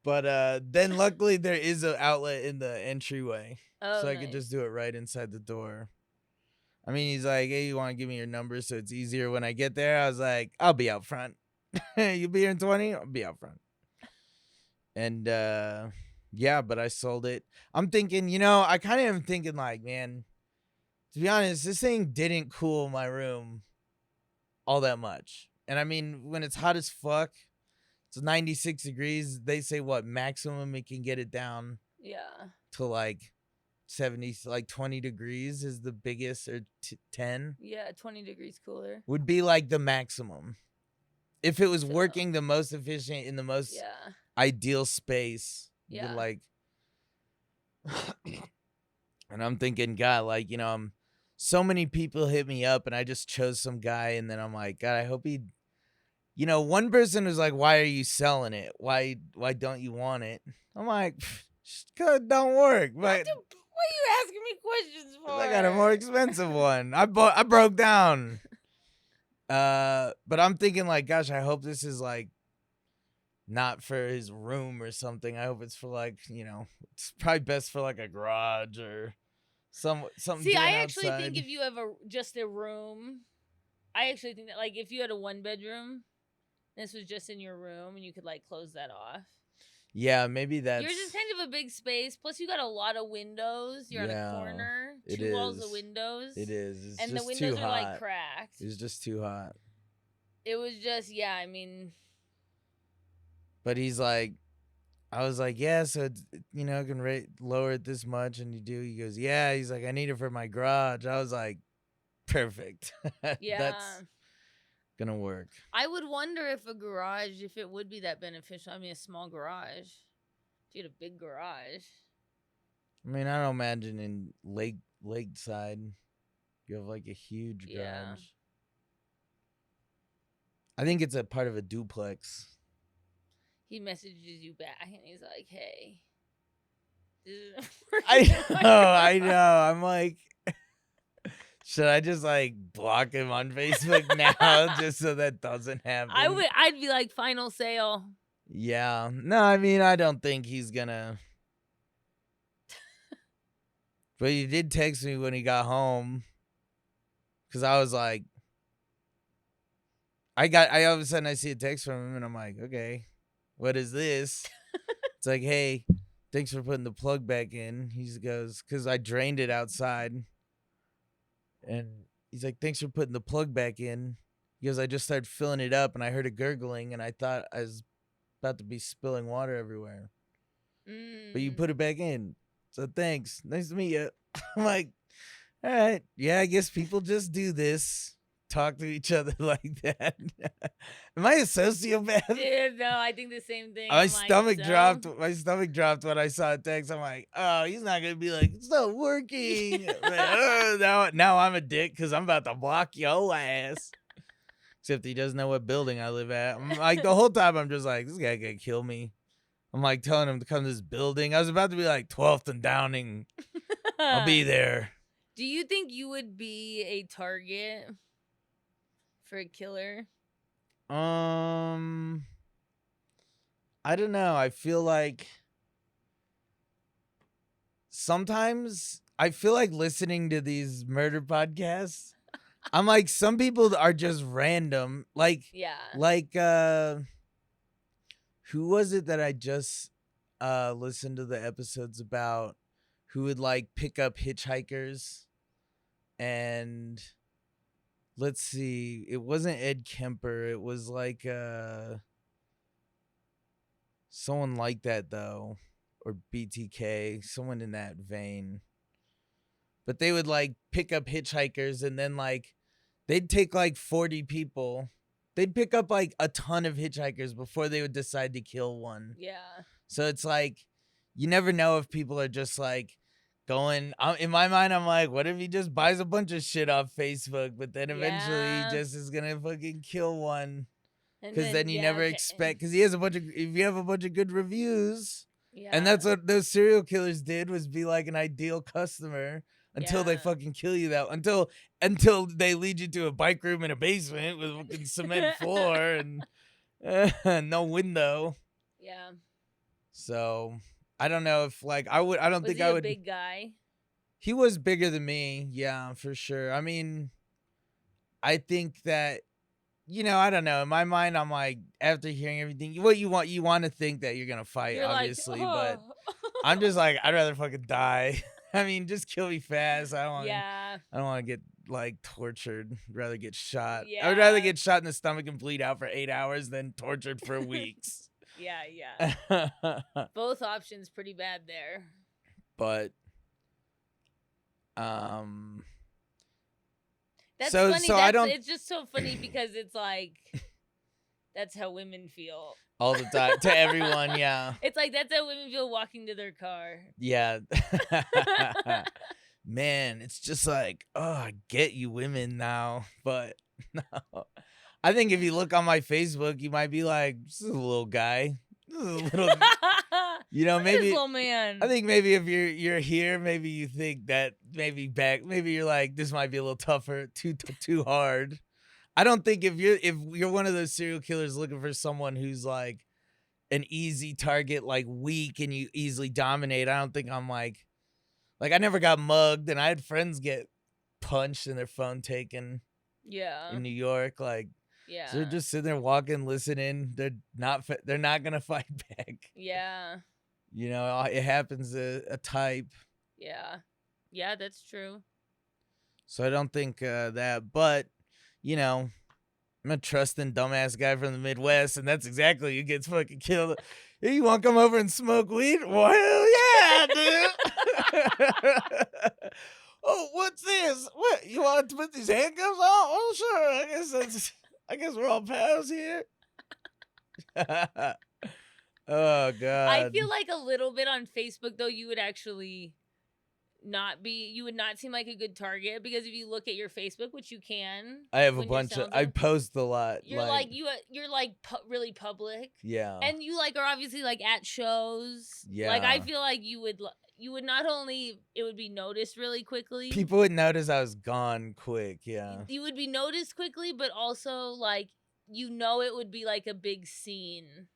But then luckily there is an outlet in the entryway. Oh, So I could just do it right inside the door. I mean, he's like, hey, you want to give me your number so it's easier when I get there? I was like, I'll be out front. You'll be here in 20? I'll be out front. And yeah, but I sold it. I'm thinking, I kind of am thinking like, man, to be honest, this thing didn't cool my room all that much. And I mean, when it's hot as fuck, it's 96 degrees. They say what maximum it can get it down Yeah. to like 70, like 20 degrees is the biggest, or 10 Yeah, 20 degrees cooler. would be like the maximum. If it was working the most efficient in the most ideal space. Yeah. Like, and I'm thinking, God, like, so many people hit me up and I just chose some guy. And then I'm like, God, I hope he, one person was like, why are you selling it? Why don't you want it? I'm like, cause it don't work. But what are you asking me questions for? I got a more expensive one. I broke down. But I'm thinking like, gosh, I hope this is like not for his room or something. I hope it's for like, it's probably best for like a garage or something. See, I actually think if you have just a room, I actually think that like if you had a 1-bedroom, this was just in your room and you could like close that off. Yeah, maybe that's... Yours is kind of a big space. Plus, you got a lot of windows. You're on a corner. Two walls of windows. It is. And the windows are like cracked. It was just too hot. It was just, yeah, I mean... But he's like... I was like, yeah, so, I can lower it this much. And you do. He goes, yeah. He's like, I need it for my garage. I was like, perfect. Yeah. That's gonna work. I would wonder if a garage, if it would be that beneficial. I mean, a small garage. If you had a big garage. I mean, I don't imagine in Lakeside you have like a huge garage. Yeah. I think it's a part of a duplex. He messages you back and he's like, hey. I know. I'm like, should I just like block him on Facebook now just so that doesn't happen? I'd be like, final sale. Yeah. No, I mean, I don't think he's gonna. But he did text me when he got home. Cause I was like, I all of a sudden I see a text from him and I'm like, okay, what is this? It's like, hey, thanks for putting the plug back in. He goes, cause I drained it outside. And he's like, thanks for putting the plug back in. He goes, I just started filling it up and I heard a gurgling and I thought I was about to be spilling water everywhere. But you put it back in. So thanks. Nice to meet you. I'm like, all right. Yeah, I guess people just do this. Talk to each other like that. Am I a sociopath? Dude, no, I think the same thing. My stomach dropped. My stomach dropped when I saw a text. I'm like, oh, he's not gonna be like, it's not working. Like, now I'm a dick because I'm about to block your ass. Except he doesn't know what building I live at. I'm like, the whole time I'm just like, this guy gonna kill me. I'm like telling him to come to this building. I was about to be like 12th and Downing. I'll be there. Do you think you would be a target for a killer? I don't know. I feel like sometimes I feel like listening to these murder podcasts. I'm like, some people are just random. Like, yeah. Like, who was it that I just listened to the episodes about, who would like pick up hitchhikers, and let's see, it wasn't Ed Kemper, it was like someone like that though, or BTK, someone in that vein. But they would like pick up hitchhikers, and then like they'd take like 40 people. They'd pick up like a ton of hitchhikers before they would decide to kill one. Yeah. So it's like, you never know if people are just like going. In my mind, I'm like, what if he just buys a bunch of shit off Facebook, but then eventually Yeah. he just is gonna fucking kill one, And because then you yeah, never okay. expect. Because he has a bunch of, if you have a bunch of good reviews, Yeah. and that's what those serial killers did, was be like an ideal customer until they Yeah. fucking kill you. Until they lead you to a bike room in a basement with fucking cement floor and no window. Yeah. So I don't know if like I don't Was think he I a would. big guy? He was bigger than me, yeah, for sure. I mean, I think that, I don't know. In my mind, I'm like, after hearing everything, what you want to think that you're gonna fight, You're obviously, but "Oh." I'm just like, I'd rather fucking die. I mean, just kill me fast. I don't want. Yeah. I don't want to get like tortured. I'd rather get shot. I would rather get shot in the stomach and bleed out for 8 hours than tortured for weeks. Yeah. Both options pretty bad there. But That's so funny. I don't It's just so funny because it's like that's how women feel. all the time to everyone. Yeah. It's like that's how women feel walking to their car. Yeah. Man, it's just like, oh, I get you women now, but no. I think if you look on my Facebook, you might be like, this is a little guy. This is a little, Look at maybe this little man. I think maybe if you're here, maybe you think that maybe you're like, this might be a little tougher, too hard. I don't think if you're one of those serial killers looking for someone who's like an easy target, like weak and you easily dominate, I don't think I'm like I never got mugged, and I had friends get punched and their phone taken Yeah. in New York. Like, Yeah. so they're just sitting there walking, listening. They're not gonna fight back. Yeah. It happens to a type. Yeah. Yeah, that's true. So I don't think that, but I'm a trusting dumbass guy from the Midwest, and that's exactly who gets fucking killed. Hey, you want to come over and smoke weed? Well, hell yeah, dude. Oh, what's this? What, you want to put these handcuffs on? Oh, sure. I guess we're all pals here. Oh God. I feel like a little bit on Facebook though, you would actually you would not seem like a good target, because if you look at your Facebook, which you can, I have a when you're bunch of. selling I stuff, post a lot. you're really public. Yeah. And you are obviously at shows. Yeah. I feel like you would not only, it would be noticed really quickly. People would notice I was gone quick. Yeah. You would be noticed quickly, but also it would be a big scene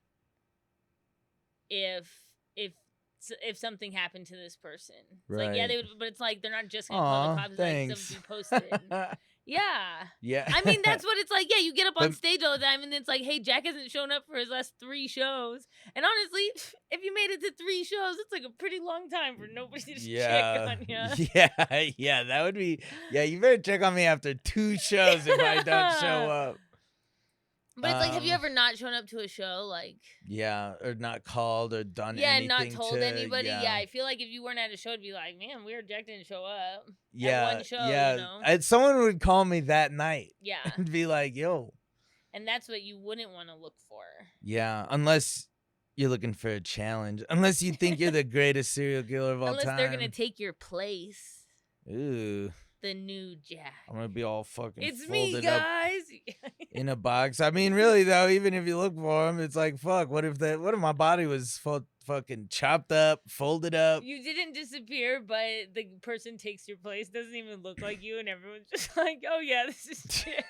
if something happened to this person. It's Right. they would, but it's they're not just gonna call the cops. Thanks. It would be posted. Yeah. Yeah. I mean, that's what it's like. Yeah, you get up on But- stage all the time, and it's like, hey, Jack hasn't shown up for his last 3 shows. And honestly, if you made it to 3 shows, it's a pretty long time for nobody to check on you. Yeah, that would be. Yeah, you better check on me after 2 shows if I don't show up. But it's have you ever not shown up to a show? Yeah, or not called or done Yeah, anything. not told to, anybody. Yeah, I feel like if you weren't at a show, it'd be like, man, weird, Jack didn't show up. Yeah, At one show, yeah. Someone would call me that night Yeah. and be like, "Yo." And that's what you wouldn't want to look for. Yeah, unless you're looking for a challenge. Unless you think you're the greatest serial killer of all Unless time. they're going to take your place. Ooh. The new Jack. I'm gonna be all fucking It's me, folded up guys. in a box. I mean, really though, even if you look for them, it's like, fuck. What if my body was fucking chopped up, folded up? You didn't disappear, but the person takes your place. Doesn't even look like you, and everyone's just like, "Oh yeah, this is Jack."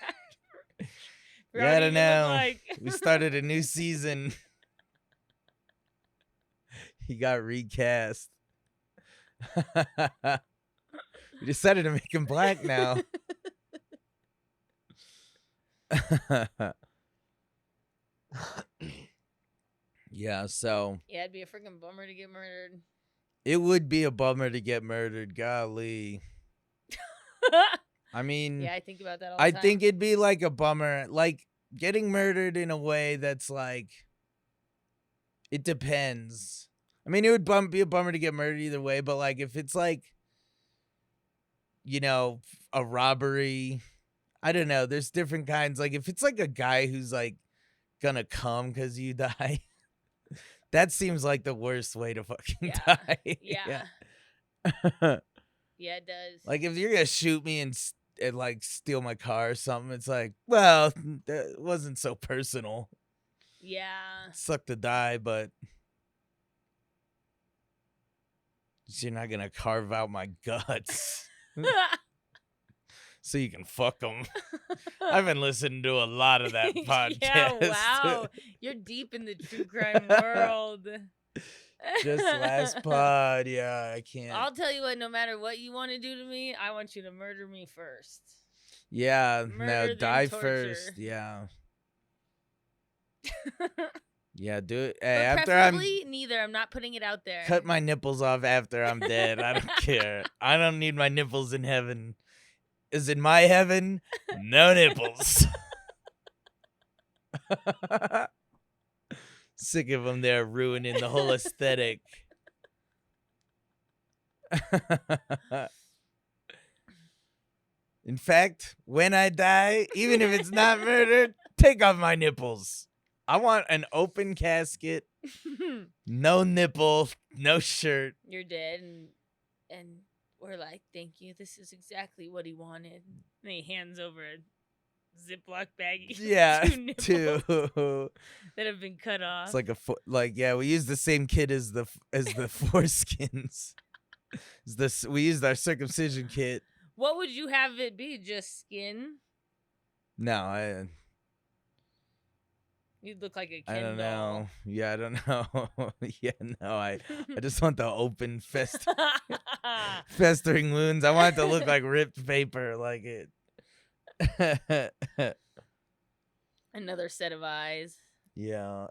Yeah, I don't know. Like. We started a new season. He got recast. We decided to make him black now. Yeah, so Yeah, it'd be a freaking bummer to get murdered. it would be a bummer to get murdered. Golly. I mean, Yeah, I think about that all the I time. think it'd be like a bummer, like getting murdered in a way that's like, it depends. I mean, it would be a bummer to get murdered either way, but like if it's like, you know, a robbery, I don't know. There's different kinds. Like if it's like a guy who's like gonna come because you die, that seems like the worst way to fucking Yeah. die. Yeah. Yeah. Yeah, it does. Like if you're gonna shoot me and like steal my car or something, it's like, well, that wasn't so personal. yeah. Suck to die, but you're not gonna carve out my guts so you can fuck them. I've been listening to a lot of that podcast. Yeah, wow. You're deep in the true crime world. Just last pod, yeah, I can't. I'll tell you what, no matter what you want to do to me, I want you to murder me first. Yeah, Murder, no, then die torture. first. Yeah. Yeah, do it. But Hey, after I'm preferably neither. I'm not putting it out there. cut my nipples off after I'm dead. I don't care. I don't need my nipples in heaven. Is in my heaven, no nipples. Sick of them there ruining the whole aesthetic. In fact, when I die, even if it's not murdered, take off my nipples. I want an open casket, no nipple, no shirt. You're dead, and we're like, thank you. This is exactly what he wanted. And he hands over a Ziploc baggie. Yeah, two nipples too. that have been cut off. It's like yeah, we use the same kit as the foreskins. We used our circumcision kit. What would you have it be? Just skin? No, You'd look like a Ken I don't doll. know. Yeah, I don't know. Yeah, no, I just want the open festering wounds. I want it to look like ripped paper, like it. Another set of eyes. Yeah.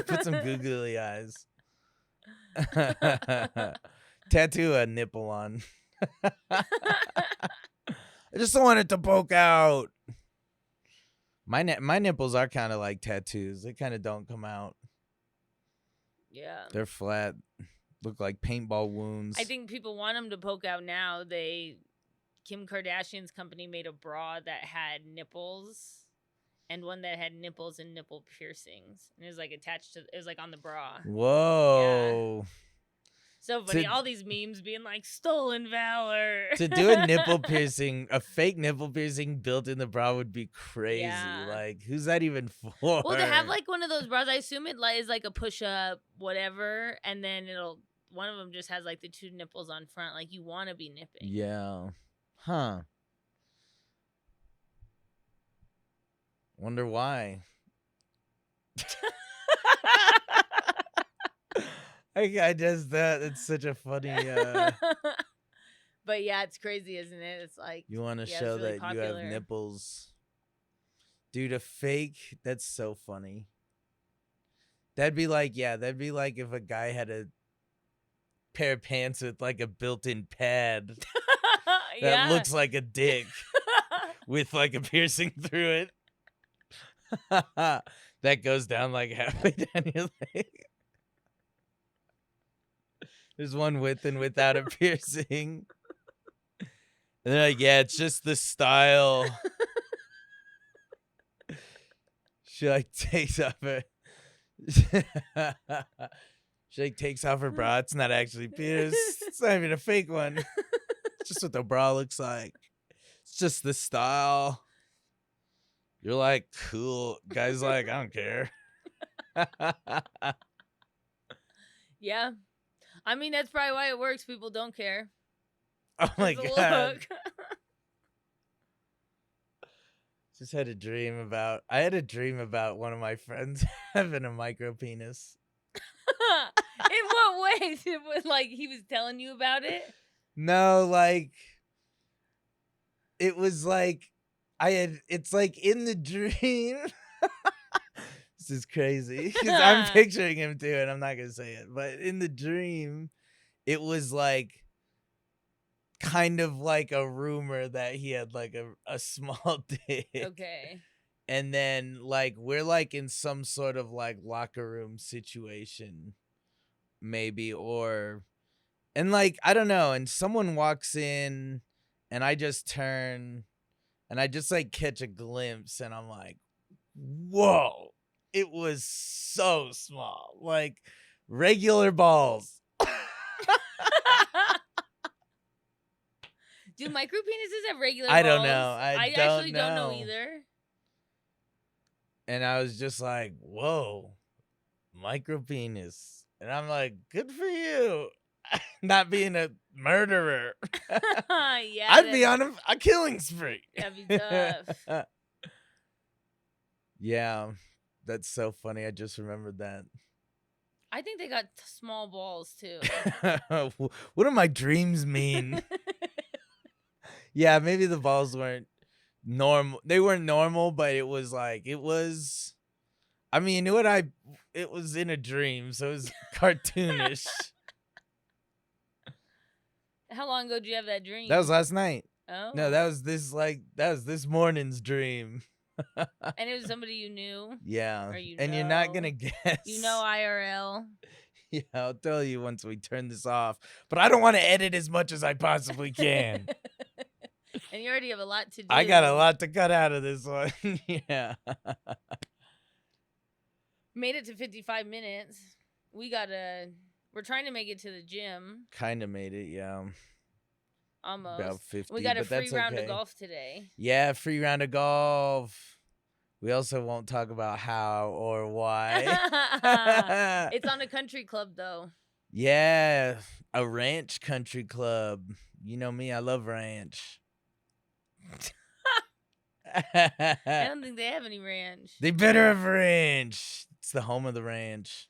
Put some googly eyes. Tattoo a nipple on. I just don't want it to poke out. My nipples are kind of like tattoos. They kind of don't come out. Yeah. They're flat. Look like paintball wounds. I think people want them to poke out now. Kim Kardashian's company made a bra that had nipples and one that had nipples and nipple piercings. And it was like attached to, it was like on the bra. Whoa. So funny. All these memes being like stolen valor. To do a nipple piercing, a fake nipple piercing built in the bra would be crazy. Yeah. Like, who's that even for? Well, to have like one of those bras, I assume it is like a push up, whatever. And then one of them just has like the two nipples on front. Like you want to be nipping. Yeah. Huh. Wonder why. I just it's such a funny But yeah, it's crazy, isn't it? It's like you want to yeah, show it's really that popular. you have nipples. Dude, a fake, that's so funny. That'd be like if a guy had a pair of pants with like a built-in pad that looks like a dick with like a piercing through it. That goes down like halfway down your leg. There's one with and without a piercing. And they're like, yeah, it's just the style. She like takes off her she like takes off her bra. It's not actually pierced. It's not even a fake one. It's just what the bra looks like. It's just the style. You're like, cool. Guy's like, I don't care. Yeah. I mean, that's probably why it works. People don't care. Oh my It's a god. look. Just had a dream about one of my friends having a micro penis. In what ways? It was like he was telling you about it? No, like it was like it's like in the dream. This is crazy. 'Cause I'm picturing him too, and I'm not gonna say it. But in the dream, it was like kind of like a rumor that he had like a small dick. Okay. And then like we're like in some sort of like locker room situation, maybe, or and like I don't know, and someone walks in and I just turn and I just like catch a glimpse and I'm like, whoa, it was so small. Like regular balls. Do micro penises have regular I balls? don't know. I don't actually don't know know. either. And I was just like, whoa, micro penis. And I'm like, good for you. Not being a murderer. Yeah. I'd be on a killing spree. That'd be tough. Yeah, that's so funny. I just remembered that. I think they got small balls too. What do my dreams mean? Yeah, maybe the balls weren't normal. They weren't normal, but it was like it was. I mean, it was in a dream, so it was cartoonish. How long ago did you have that dream? That was last night. Oh. No, that was this morning's dream. And it was somebody you knew? Yeah. Or you and you're not know. gonna guess. You know IRL. Yeah, I'll tell you once we turn this off. But I don't want to edit as much as I possibly can. And you already have a lot to do. I got a lot to cut out of this one. Yeah. Made it to 55 minutes. We're trying to make it to the gym. Kind of made it, yeah. Almost. About 50. We got a but free that's round okay. of golf today. Yeah, free round of golf. We also won't talk about how or why. It's on a country club though. Yeah, a ranch country club. You know me, I love ranch. I don't think they have any ranch. They better have ranch. It's the home of the ranch.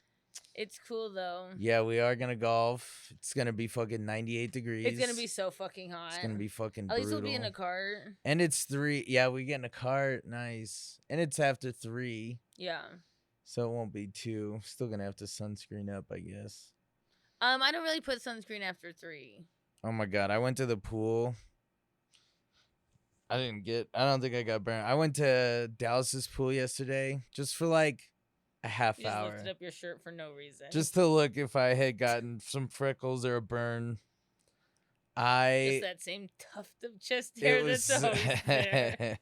It's cool though. Yeah, we are gonna golf. It's gonna be fucking 98 degrees. It's gonna be so fucking hot. It's gonna be fucking At brutal. least we'll be in a cart. And it's 3. Yeah, we get in a cart. Nice. And it's after 3. Yeah. So it won't be 2. Still gonna have to sunscreen up, I guess. I don't really put sunscreen after 3. Oh my god, I went to the pool. I don't think I got burned. I went to Dallas's pool yesterday just for like a half You just hour. lifted up your shirt for no reason. Just to look if I had gotten some freckles or a burn. Just that same tuft of chest hair that's always there.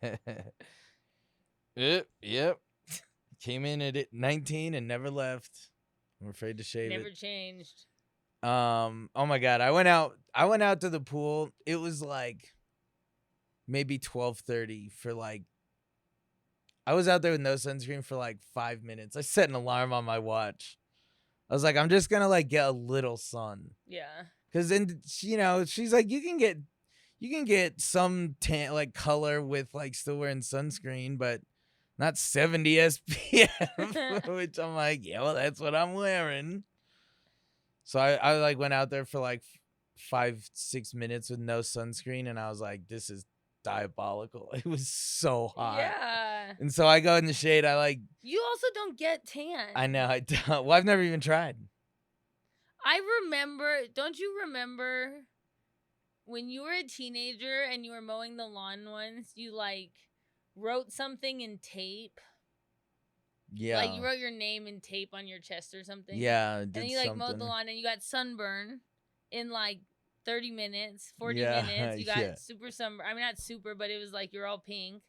Yep. Came in at 19 and never left. I'm afraid to shave Never it. changed. Oh my god, I went out to the pool. It was like maybe 12:30 for like I was out there with no sunscreen for like 5 minutes. I set an alarm on my watch. I was like, I'm just gonna like get a little sun. Yeah. Cause then she's like, you can get some tan like color with like still wearing sunscreen, but not 70 SPF. Which I'm like, yeah, well, that's what I'm wearing. So I like went out there for like 5-6 minutes with no sunscreen, and I was like, this is diabolical. It was so hot. Yeah. And so I go in the shade. You also don't get tan. I know I don't. Well, I've never even tried. Don't you remember when you were a teenager and you were mowing the lawn once, you like wrote something in tape? Yeah. Like you wrote your name in tape on your chest or something? Yeah. And then you like mowed the lawn and you got sunburn in like 30 minutes, 40 Yeah, minutes. You got yeah. super sunburn. I mean, not super, but it was like you're all pink.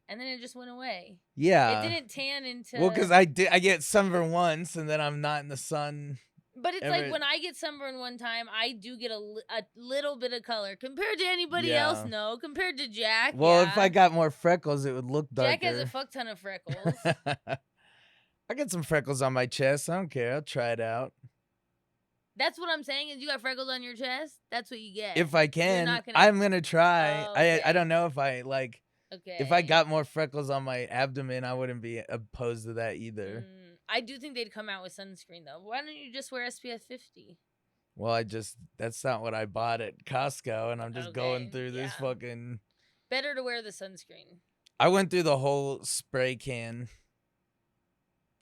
And then it just went away. Yeah. It didn't tan into. Well, because I get sunburn once, and then I'm not in the sun. But it's like when I get sunburn one time, I do get a little bit of color compared to anybody else. No, compared to Jack. Well, yeah. if I got more freckles, it would look darker. Jack has a fuck ton of freckles. I got some freckles on my chest. I don't care. I'll try it out. That's what I'm saying. Is you got freckles on your chest? That's what you get. If I can, not gonna- I'm gonna try. Oh, okay. I don't know if I like. Okay. If I got more freckles on my abdomen, I wouldn't be opposed to that either. I do think they'd come out with sunscreen though. Why don't you just wear SPF 50? Well, that's not what I bought at Costco, and I'm just going through this fucking. Better to wear the sunscreen. I went through the whole spray can.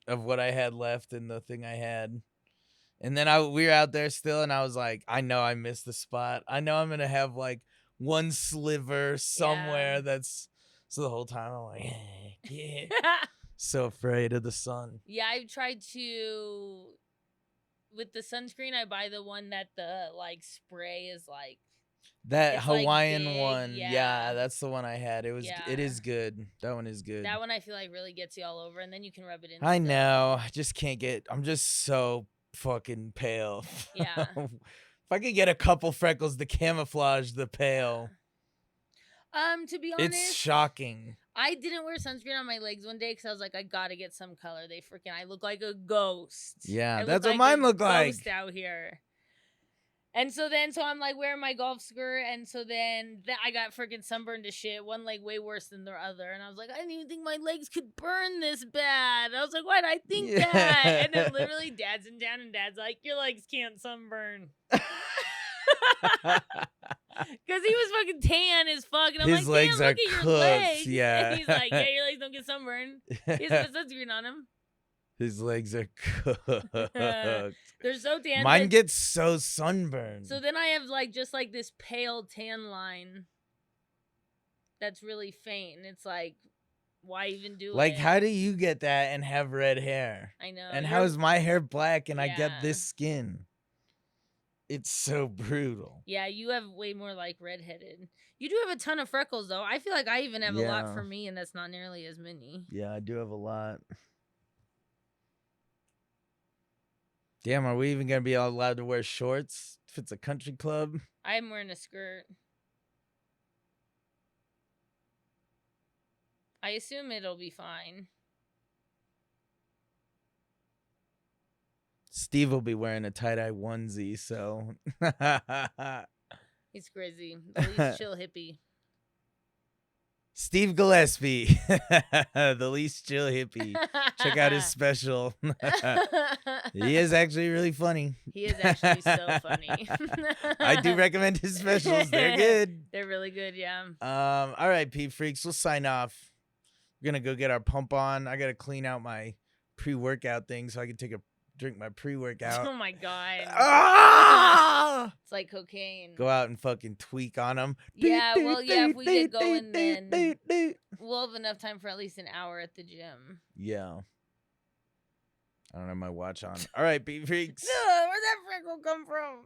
of what I had left in the thing I had. And then we were out there still, and I was like, I know I missed the spot. I know I'm gonna have like one sliver somewhere that's. So the whole time I'm like, yeah, so afraid of the sun. Yeah, I've tried to. With the sunscreen, I buy the one that the like spray is like. That It's, like, Hawaiian big, one, yeah. that's the one I had. It Yeah. is good. That one is good. That one I feel like really gets you all over, and then you can rub it in. I still. know. I just can't get. I'm just so fucking pale. Yeah. If I could get a couple freckles to camouflage the pale, To be honest, it's shocking. I didn't wear sunscreen on my legs one day because I was like, I gotta get some color. I look like a ghost. Yeah, I that's look what mine a look like. ghost out here. And so I'm like wearing my golf skirt, and so then I got freaking sunburned to shit. One leg way worse than the other, and I was like, I didn't even think my legs could burn this bad. I was like, why did I think that? And then literally, Dad's in town, and Dad's like, your legs can't sunburn. Because he was fucking tan as fuck, and I'm His like, legs damn, are look at your cooked, legs. yeah. And he's like, yeah, your legs don't get sunburned. He has put sunscreen on him. His legs are cooked. They're so tan. Mine gets so sunburned. So then I have like just like this pale tan line that's really faint. And it's like, why even do it? Like, how do you get that and have red hair? I know. And how is my hair black and I get Yeah. this skin? It's so brutal. Yeah, you have way more like redheaded. You do have a ton of freckles though. I feel like I even have a lot Yeah. for me, and that's not nearly as many. Yeah, I do have a lot. Damn, are we even gonna be allowed to wear shorts if it's a country club? I'm wearing a skirt. I assume it'll be fine. Steve will be wearing a tie-dye onesie, so He's crazy. The least chill hippie. Steve Gillespie, the least chill hippie. Check out his special. He is actually really funny. He is actually so funny. I do recommend his specials. They're good. They're really good, yeah. All right, Pete Freaks, we'll sign off. We're gonna go get our pump on. I gotta clean out my pre-workout thing so I can drink my pre-workout. Oh my god. Ah! It's like cocaine. Go out and fucking tweak on them. Yeah, well, yeah, if we get going, then we'll have enough time for at least an hour at the gym. Yeah. I don't have my watch on. All right, Pete Freaks. Where'd that freckle come from?